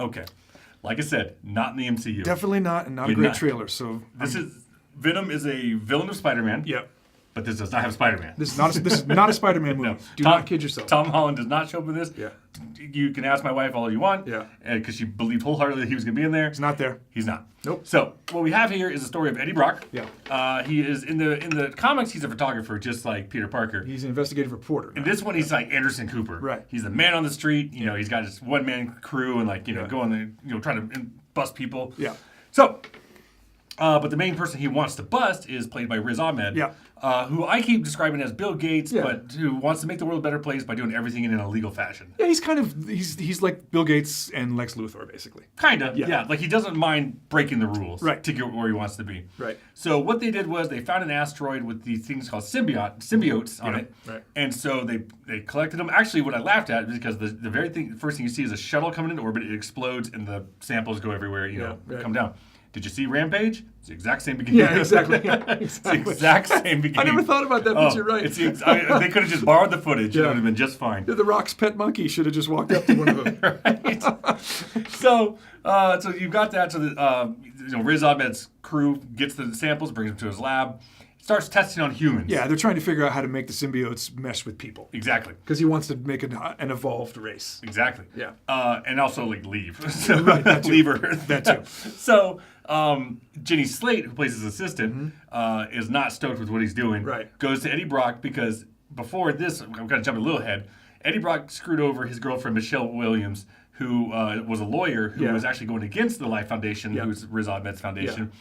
Okay. Like I said, not in the MCU. Definitely not, and not a You're great not- trailer. So Venom is a villain of Spider-Man. Yep. But this does not have Spider-Man. This is not a Spider-Man movie. No. Do not kid yourself. Tom Holland does not show up in this. Yeah. You can ask my wife all you want. Yeah. Because she believed wholeheartedly that he was going to be in there. It's not there. He's not. Nope. So what we have here is the story of Eddie Brock. Yeah. He is in the comics. He's a photographer, just like Peter Parker. He's an investigative reporter. In this one, he's like Anderson Cooper. Right. He's the man on the street. You know, he's got his one-man crew and go on the trying to bust people. Yeah. So, but the main person he wants to bust is played by Riz Ahmed. Yeah. Who I keep describing as Bill Gates, Yeah. but who wants to make the world a better place by doing everything in an illegal fashion. Yeah, he's like Bill Gates and Lex Luthor, basically. Kind of, yeah. Like he doesn't mind breaking the rules to get where he wants to be. Right. So what they did was they found an asteroid with these things called symbiotes on it. Right. And so they collected them. Actually, what I laughed at is because the first thing you see is a shuttle coming into orbit. It explodes and the samples go everywhere. Come down. Did you see Rampage? It's the exact same beginning. Yeah, exactly. Yeah, exactly. It's the exact same beginning. I never thought about that, but you're right. They could have just borrowed the footage. Yeah. It would have been just fine. The Rock's pet monkey should have just walked up to one of them. Right. So you've got that. So Riz Ahmed's crew gets the samples, brings them to his lab, starts testing on humans. Yeah, they're trying to figure out how to make the symbiotes mesh with people. Exactly. Because he wants to make an evolved race. Exactly. Yeah. And also leave. So, right, that too. leave Earth. That too. So Jenny Slate, who plays his assistant, is not stoked with what he's doing. Right. Goes to Eddie Brock because before this, I'm going to jump a little ahead. Eddie Brock screwed over his girlfriend Michelle Williams, who was a lawyer who was actually going against the Life Foundation, who's Riz Ahmed's foundation.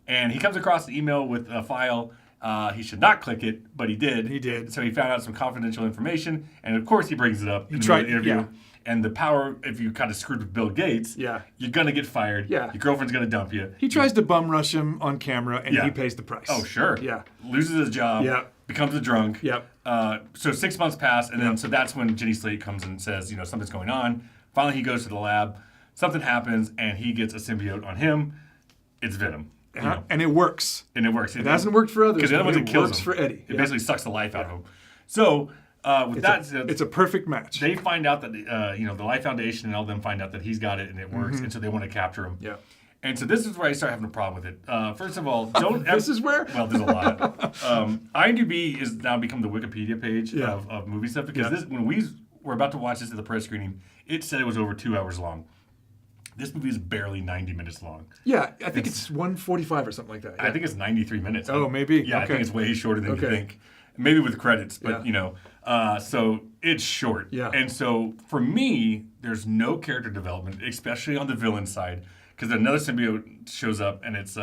Yeah. And he comes across the email with a file. He should not click it, but he did. He did. So he found out some confidential information, and of course he brings it up in the interview. Yeah. And the power, if you kind of screwed with Bill Gates, you're going to get fired. Yeah. Your girlfriend's going to dump you. He tries to bum rush him on camera, and he pays the price. Oh, sure. Yeah. Loses his job. Yeah. Becomes a drunk. Yep. So 6 months pass, and then so that's when Jenny Slate comes and says, something's going on. Finally, he goes to the lab. Something happens, and he gets a symbiote on him. It's Venom. And it works. And it works. It hasn't worked for others. Because the other one kills him. It works for Eddie. It basically sucks the life out of him. So it's a perfect match. They find out that the Life Foundation and all them find out that he's got it and it works, and so they want to capture him. Yeah. And so this is where I start having a problem with it. First of all, don't. This is where? Well, there's a lot. IMDb has now become the Wikipedia page of movie stuff because when we were about to watch this at the press screening, it said it was over 2 hours long. This movie is barely 90 minutes long. Yeah, I think it's 1:45 or something like that. Yeah. I think it's 93 minutes. Oh, maybe. Yeah, okay. I think it's way shorter than you think. Maybe with credits, but so it's short. Yeah. And so for me, there's no character development, especially on the villain side, because another symbiote shows up and it's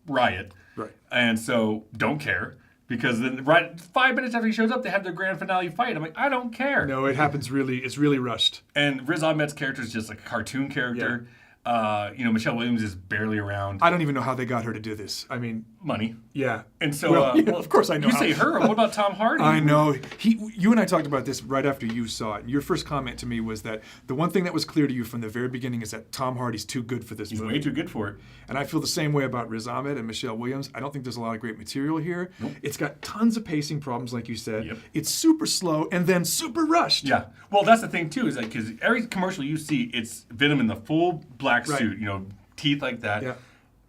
Riot. Right. And so don't care. Because then, 5 minutes after he shows up, they have their grand finale fight. I'm like, I don't care. No, it happens it's really rushed. And Riz Ahmed's character is just like a cartoon character. Yeah. Michelle Williams is barely around. I don't even know how they got her to do this. I mean, money. Yeah. And so, of course I know. You say her. What about Tom Hardy? I know. You and I talked about this right after you saw it. And your first comment to me was that the one thing that was clear to you from the very beginning is that Tom Hardy's too good for this movie. He's way too good for it. And I feel the same way about Riz Ahmed and Michelle Williams. I don't think there's a lot of great material here. Nope. It's got tons of pacing problems, like you said. Yep. It's super slow and then super rushed. Yeah. Well, that's the thing too, is because every commercial you see, it's Venom in the full black suit, teeth like that. Yeah.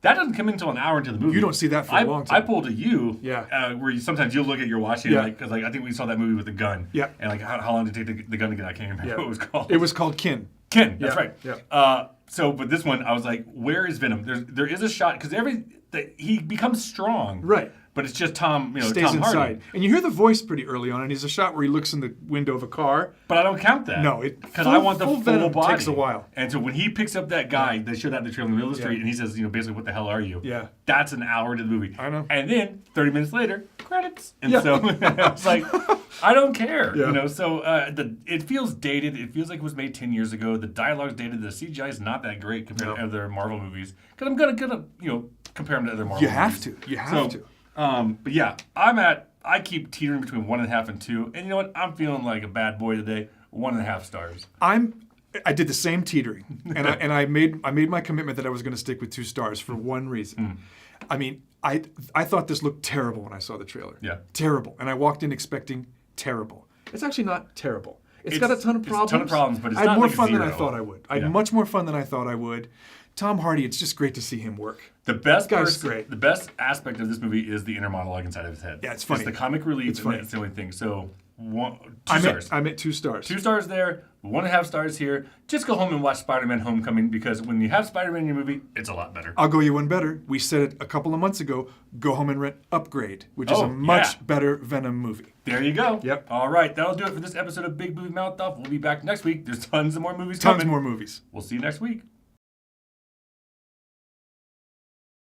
That doesn't come in until an hour into the movie. You don't see that for a long time. I pulled a you, Yeah. where sometimes you'll look at your watching, because I think we saw that movie with the gun. Yeah. And how long did it take the gun to get? I can't remember what it was called. It was called Kin. Ken, that's right. Yeah. But this one, I was like, where is Venom? There is a shot, because he becomes strong. Right. But it's just Tom, Stays Tom inside. Hardy. And you hear the voice pretty early on, and there's a shot where he looks in the window of a car. But I don't count that. No, because I want the full Venom body. takes a while. And so when he picks up that guy, they show that in the trailer in the middle of the street, and he says, basically, what the hell are you? Yeah. That's an hour into the movie. I know. And then 30 minutes later, credits. And so I was like, I don't care. Yeah. So it feels dated. It feels like it was made 10 years ago. The dialogue's dated. The CGI is not that great compared to other Marvel movies. Because I'm gonna compare them to other Marvel movies. You have to. But yeah, I keep teetering between 1.5 and 2. And you know what? I'm feeling like a bad boy today. 1.5 stars. I did the same teetering, and I made my commitment that I was going to stick with 2 stars for one reason. I mean, I thought this looked terrible when I saw the trailer. Yeah. Terrible. And I walked in expecting terrible. It's actually not terrible. It's got a ton of problems. It's a ton of problems, but it's I had not more like fun zero. than I thought I would. I had much more fun than I thought I would. Tom Hardy, it's just great to see him work. The best Guy's great. The best aspect of this movie is the inner monologue inside of his head. Yeah, it's funny. It's the comic relief, It's funny. and that's the only thing. So, 2 I'm stars. at 2 stars. 2 stars there, 1.5 stars here. Just go home and watch Spider-Man Homecoming, because when you have Spider-Man in your movie, it's a lot better. I'll go you one better. We said it a couple of months ago. Go home and rent Upgrade, which is a much better Venom movie. There you go. Yep. All right, that'll do it for this episode of Big Movie Mouth Off. We'll be back next week. There's tons of more movies coming. Tons more movies. We'll see you next week.